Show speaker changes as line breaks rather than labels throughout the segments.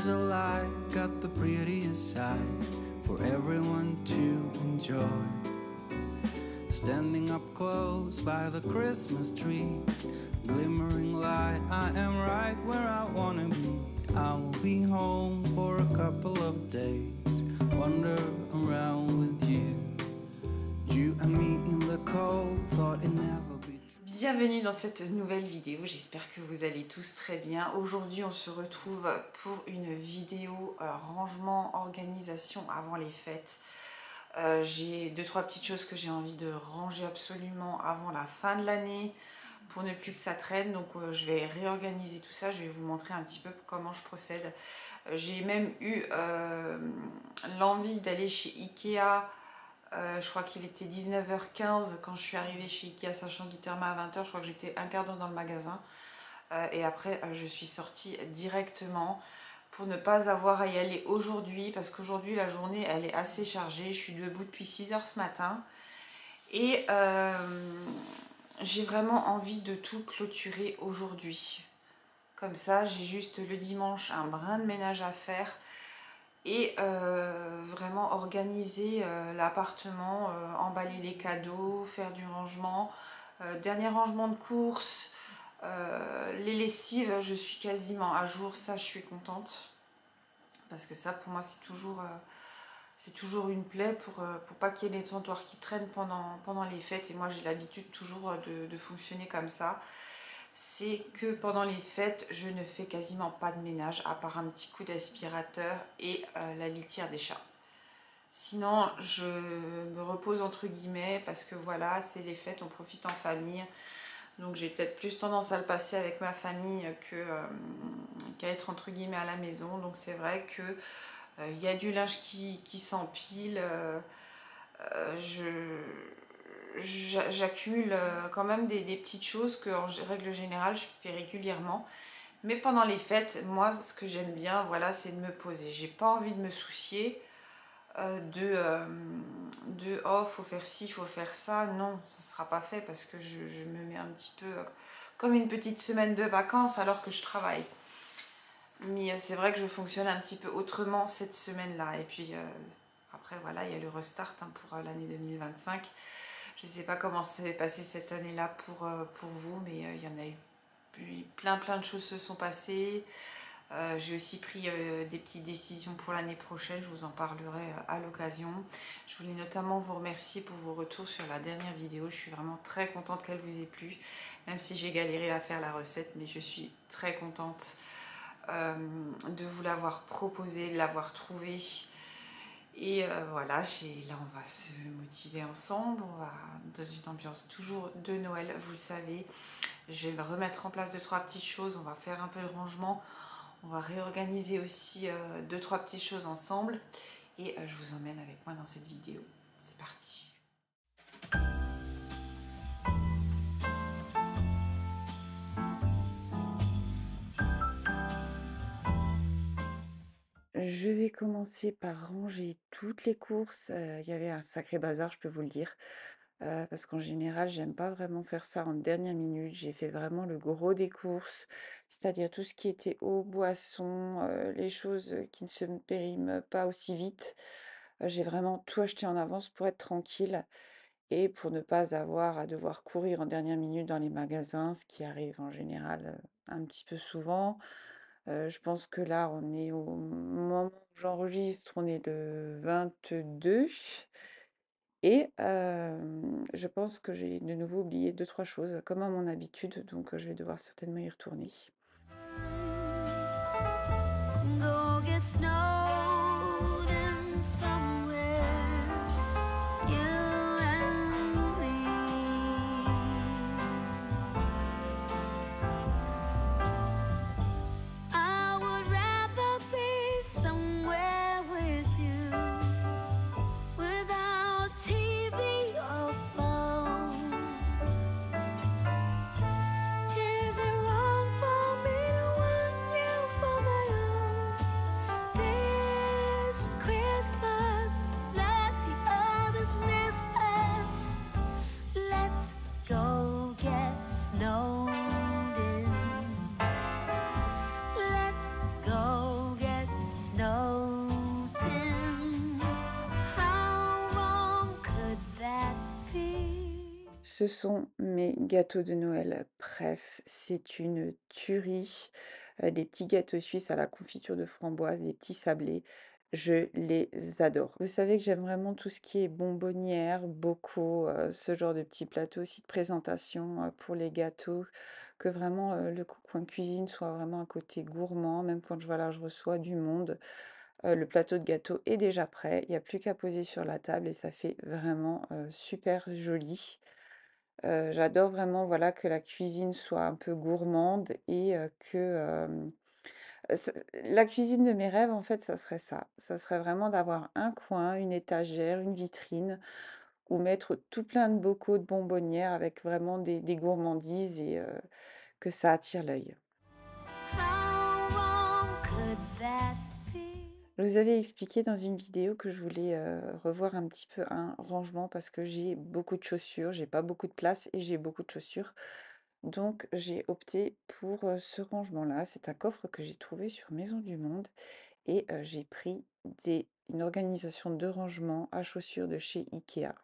Colors of light got the prettiest side for everyone to enjoy. Standing up close by the Christmas tree, glimmering light, I am right where I wanna be. I will be home for a couple of days, wander around with you. You and me in the cold, thought it never be true.
Bienvenue dans cette nouvelle vidéo, j'espère que vous allez tous très bien. Aujourd'hui on se retrouve pour une vidéo rangement, organisation avant les fêtes. J'ai 2-3 petites choses que j'ai envie de ranger absolument avant la fin de l'année pour ne plus que ça traîne. Donc je vais réorganiser tout ça, je vais vous montrer un petit peu comment je procède. J'ai même eu l'envie d'aller chez Ikea. Je crois qu'il était 19h15 quand je suis arrivée chez Ikea, sachant qu'il termine à 20h. Je crois que j'étais un quart d'heure dans le magasin. Et après, je suis sortie directement pour ne pas avoir à y aller aujourd'hui. Parce qu'aujourd'hui, la journée, elle est assez chargée. Je suis debout depuis 6h ce matin. Et j'ai vraiment envie de tout clôturer aujourd'hui. Comme ça, j'ai juste le dimanche un brin de ménage à faire. Et vraiment organiser l'appartement, emballer les cadeaux, faire du rangement, dernier rangement de courses, les lessives, je suis quasiment à jour, ça je suis contente, parce que ça pour moi c'est toujours une plaie pour pas qu'il y ait des tentoirs qui traînent pendant les fêtes, et moi j'ai l'habitude toujours de fonctionner comme ça. C'est que pendant les fêtes, je ne fais quasiment pas de ménage, à part un petit coup d'aspirateur et la litière des chats. Sinon, je me repose entre guillemets, parce que voilà, c'est les fêtes, on profite en famille. Donc j'ai peut-être plus tendance à le passer avec ma famille qu'à être entre guillemets à la maison. Donc c'est vrai que y a du linge qui s'empile. J'accumule quand même des petites choses que en règle générale je fais régulièrement, mais pendant les fêtes, moi ce que j'aime bien, voilà, c'est de me poser. J'ai pas envie de me soucier de oh faut faire ci, faut faire ça. Non, ça sera pas fait, parce que je me mets un petit peu comme une petite semaine de vacances alors que je travaille. Mais c'est vrai que je fonctionne un petit peu autrement cette semaine là, et puis après voilà, il y a le restart pour l'année 2025. Je ne sais pas comment s'est passé cette année-là pour vous, mais il y en a eu plein de choses se sont passées. J'ai aussi pris des petites décisions pour l'année prochaine, je vous en parlerai à l'occasion. Je voulais notamment vous remercier pour vos retours sur la dernière vidéo. Je suis vraiment très contente qu'elle vous ait plu, même si j'ai galéré à faire la recette, mais je suis très contente de vous l'avoir proposé, de l'avoir trouvée. Et voilà, là on va se motiver ensemble, on va dans une ambiance toujours de Noël, vous le savez. Je vais me remettre en place 2-3 petites choses, on va faire un peu de rangement, on va réorganiser aussi 2-3 petites choses ensemble. Et je vous emmène avec moi dans cette vidéo, c'est parti. Je vais commencer par ranger toutes les courses. Il y avait un sacré bazar, je peux vous le dire. Parce qu'en général, j'aime pas vraiment faire ça en dernière minute. J'ai fait vraiment le gros des courses, c'est-à-dire tout ce qui était eau, boisson, les choses qui ne se périment pas aussi vite. J'ai vraiment tout acheté en avance pour être tranquille et pour ne pas avoir à devoir courir en dernière minute dans les magasins, ce qui arrive en général un petit peu souvent. Je pense que là, on est au moment où j'enregistre, on est le 22, et je pense que j'ai de nouveau oublié 2-3 choses, comme à mon habitude, donc je vais devoir certainement y retourner.
Go get snowed in somewhere, you and me. I would rather be somewhere with you, without TV or phone. Is it wrong for me to want you for my own? This Christmas
Ce sont mes gâteaux de Noël préf. C'est une tuerie. Des petits gâteaux suisses à la confiture de framboise, des petits sablés. Je les adore. Vous savez que j'aime vraiment tout ce qui est bonbonnière, bocaux, ce genre de petits plateaux aussi de présentation pour les gâteaux. Que vraiment le coin cuisine soit vraiment un côté gourmand, même quand je reçois du monde. Le plateau de gâteau est déjà prêt. Il n'y a plus qu'à poser sur la table et ça fait vraiment super joli. J'adore vraiment, voilà, que la cuisine soit un peu gourmande et ce la cuisine de mes rêves, en fait, ça serait ça. Ça serait vraiment d'avoir un coin, une étagère, une vitrine où mettre tout plein de bocaux de bonbonnières avec vraiment des gourmandises et que ça attire l'œil.
How wrong could that be?
Je vous avais expliqué dans une vidéo que je voulais, revoir un petit peu un rangement parce que j'ai beaucoup de chaussures, j'ai pas beaucoup de place et j'ai beaucoup de chaussures. Donc j'ai opté pour, ce rangement-là. C'est un coffre que j'ai trouvé sur Maison du Monde et j'ai pris une organisation de rangement à chaussures de chez IKEA.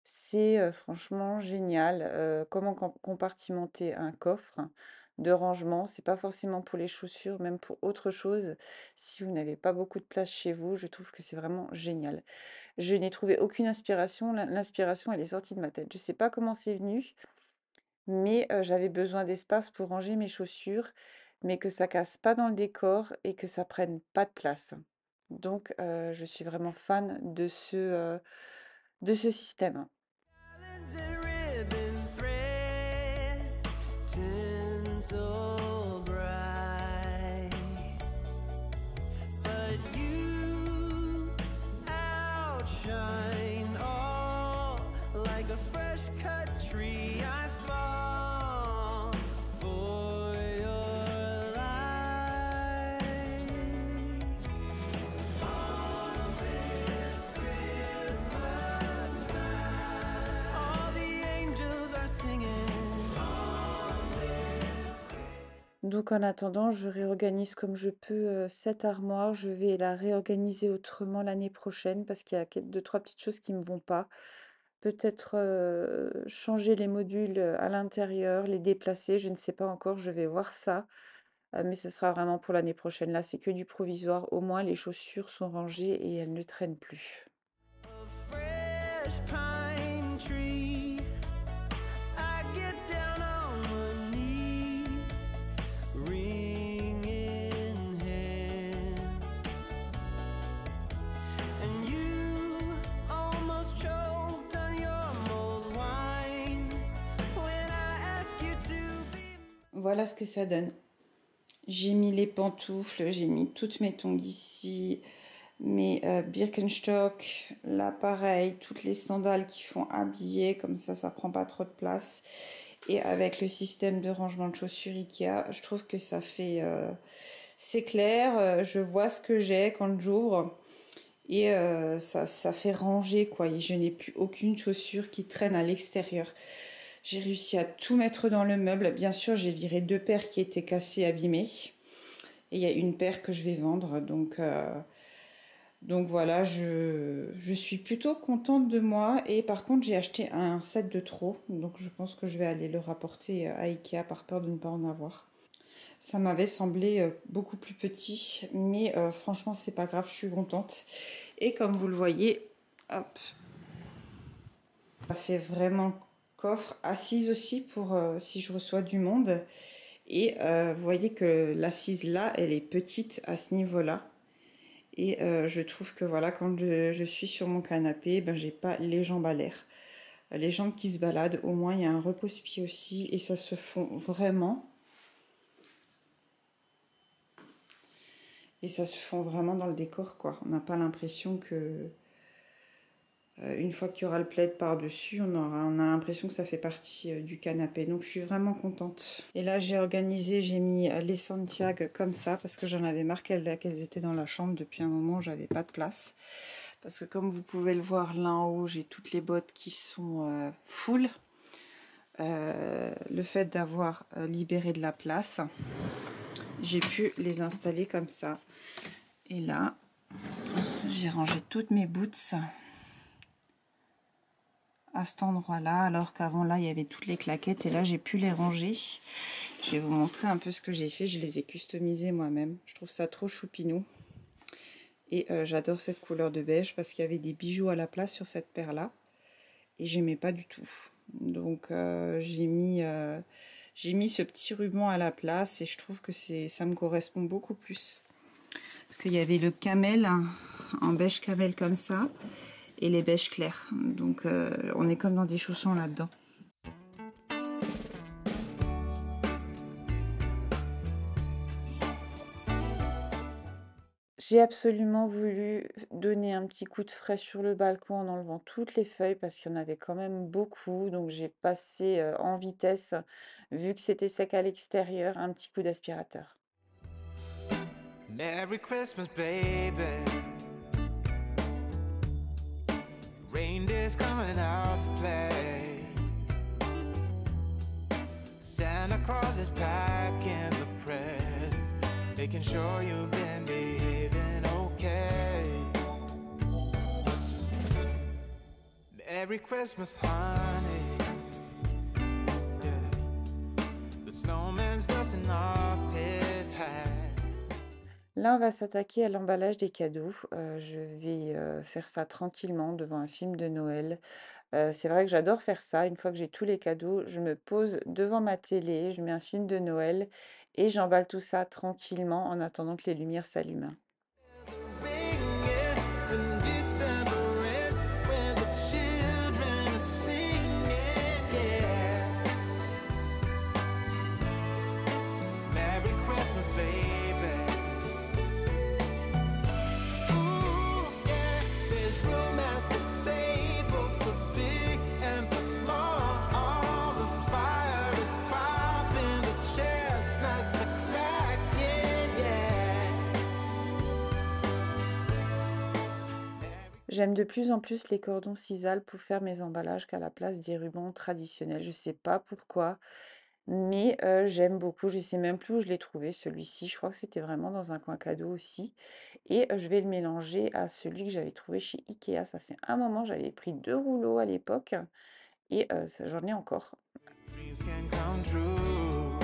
C'est, franchement génial, comment compartimenter un coffre de rangement. C'est pas forcément pour les chaussures, même pour autre chose. Si vous n'avez pas beaucoup de place chez vous, je trouve que c'est vraiment génial. Je n'ai trouvé aucune inspiration, l'inspiration elle est sortie de ma tête. Je sais pas comment c'est venu, mais j'avais besoin d'espace pour ranger mes chaussures, mais que ça casse pas dans le décor et que ça prenne pas de place. Donc je suis vraiment fan de ce système.
Islands and ribbon thread, tinsel bright. But you outshine all like a fresh cut tree. I fall for your light. On this Christmas night, all the angels are singing.
Donc en attendant, je réorganise comme je peux cette armoire. Je vais la réorganiser autrement l'année prochaine parce qu'il y a 2-3 petites choses qui ne me vont pas. Peut-être changer les modules à l'intérieur, les déplacer, je ne sais pas encore, je vais voir ça. Mais ce sera vraiment pour l'année prochaine. Là, c'est que du provisoire. Au moins, les chaussures sont rangées et elles ne traînent plus.
A fresh pine tree. I get down on one knee, ring in hand, and you almost choked on your mulled wine when I asked you to be.
Voilà ce que ça donne. J'ai mis les pantoufles, j'ai mis toutes mes tongs ici, mes Birkenstock, là pareil, toutes les sandales qui font habiller, comme ça prend pas trop de place. Et avec le système de rangement de chaussures Ikea, je trouve que ça fait... c'est clair, je vois ce que j'ai quand j'ouvre. Et ça fait ranger, quoi. Et je n'ai plus aucune chaussure qui traîne à l'extérieur. J'ai réussi à tout mettre dans le meuble. Bien sûr, j'ai viré 2 paires qui étaient cassées, abîmées. Et il y a une paire que je vais vendre. Donc voilà, je suis plutôt contente de moi. Et par contre, j'ai acheté un set de trop. Donc je pense que je vais aller le rapporter à Ikea par peur de ne pas en avoir. Ça m'avait semblé beaucoup plus petit. Mais franchement, c'est pas grave, je suis contente. Et comme vous le voyez, hop, ça fait vraiment coffre, assise aussi pour si je reçois du monde. Et vous voyez que l'assise là, elle est petite à ce niveau-là. Et je trouve que voilà, quand je suis sur mon canapé, ben, j'ai pas les jambes à l'air. Les jambes qui se baladent, au moins il y a un repose-pied aussi. Et ça se fond vraiment. Et ça se fond vraiment dans le décor, quoi. On n'a pas l'impression que... une fois qu'il y aura le plaid par-dessus, on a l'impression que ça fait partie du canapé. Donc je suis vraiment contente. Et là j'ai organisé, j'ai mis les Santiago comme ça parce que j'en avais marre qu'elles étaient dans la chambre depuis un moment, j'avais pas de place. Parce que comme vous pouvez le voir là en haut, j'ai toutes les bottes qui sont full. Le fait d'avoir libéré de la place, j'ai pu les installer comme ça. Et là, j'ai rangé toutes mes boots à cet endroit-là, alors qu'avant là il y avait toutes les claquettes et là j'ai pu les ranger. Je vais vous montrer un peu ce que j'ai fait. Je les ai customisées moi-même. Je trouve ça trop choupinou. Et j'adore cette couleur de beige parce qu'il y avait des bijoux à la place sur cette paire-là. Et j'aimais pas du tout. Donc j'ai mis ce petit ruban à la place et je trouve que ça me correspond beaucoup plus. Parce qu'il y avait le camel en beige camel comme ça et les beiges clairs. Donc on est comme dans des chaussons là-dedans. J'ai absolument voulu donner un petit coup de frais sur le balcon en enlevant toutes les feuilles parce qu'il y en avait quand même beaucoup. Donc j'ai passé en vitesse, vu que c'était sec à l'extérieur, un petit coup d'aspirateur.
Merry Christmas, baby. Reindeer's coming out to play. Santa Claus is packing the presents, making sure you've been behaving okay. Merry Christmas, honey. Yeah. The snowman's dusting off his hat.
Là, on va s'attaquer à l'emballage des cadeaux. Je vais faire ça tranquillement devant un film de Noël. C'est vrai que j'adore faire ça. Une fois que j'ai tous les cadeaux, je me pose devant ma télé, je mets un film de Noël et j'emballe tout ça tranquillement en attendant que les lumières s'allument.
Ringing when December ends, when the children are singing, yeah. It's Merry Christmas, baby. Ooh, yeah. There's room at the table for big and for small. The fire is popping, the chestnuts are cracking, yeah.
J'aime de plus en plus les cordons sisal pour faire mes emballages qu'à la place des rubans traditionnels. Je sais pas pourquoi, mais j'aime beaucoup. Je sais même plus où je l'ai trouvé celui-ci. Je crois que c'était vraiment dans un coin cadeau aussi. Et je vais le mélanger à celui que j'avais trouvé chez Ikea. Ça fait un moment, j'avais pris 2 rouleaux à l'époque et j'en ai encore.
Dreams can come true.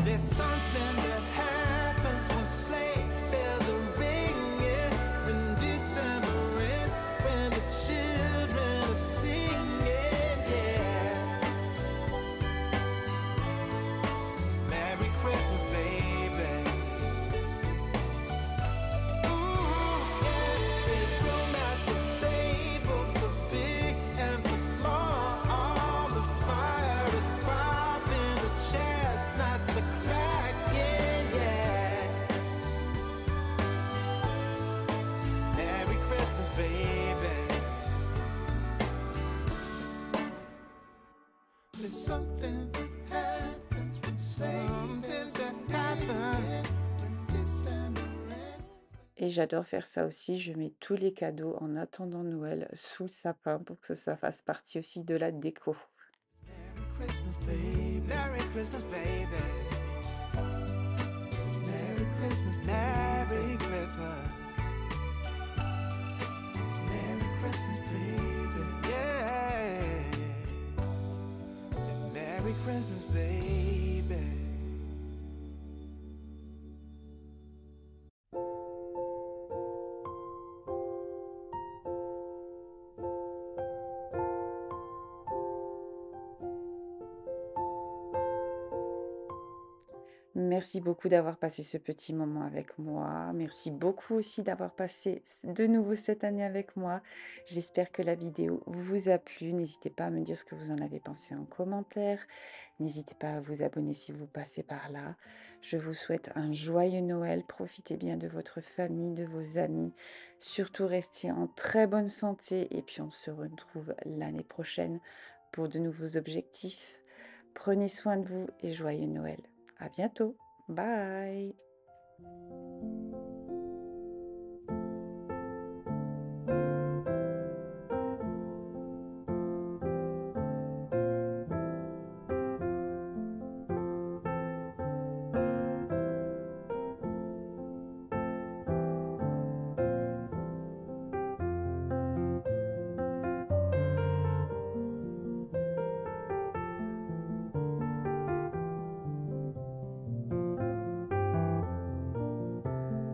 There's something that happens when sleigh bells are ringing, when December ends, when the children are singing, yeah. It's Merry Christmas, baby. Ooh, yeah. There's room at the table for big and for small. The fire is popping, the chestnuts are cracking, yeah. Merry Christmas, baby. There's something that happens when something that happens when December ends.
Et j'adore faire ça aussi. Je mets tous les cadeaux en attendant Noël sous le sapin pour que ça fasse partie aussi de la déco.
Merry Christmas, baby. Merry Christmas, baby. Merry Christmas, Merry Christmas. It's Merry Christmas, baby. Yeah. It's Merry Christmas, baby.
Merci beaucoup d'avoir passé ce petit moment avec moi. Merci beaucoup aussi d'avoir passé de nouveau cette année avec moi. J'espère que la vidéo vous a plu. N'hésitez pas à me dire ce que vous en avez pensé en commentaire. N'hésitez pas à vous abonner si vous passez par là. Je vous souhaite un joyeux Noël. Profitez bien de votre famille, de vos amis. Surtout restez en très bonne santé. Et puis on se retrouve l'année prochaine pour de nouveaux objectifs. Prenez soin de vous et joyeux Noël. À bientôt. Bye.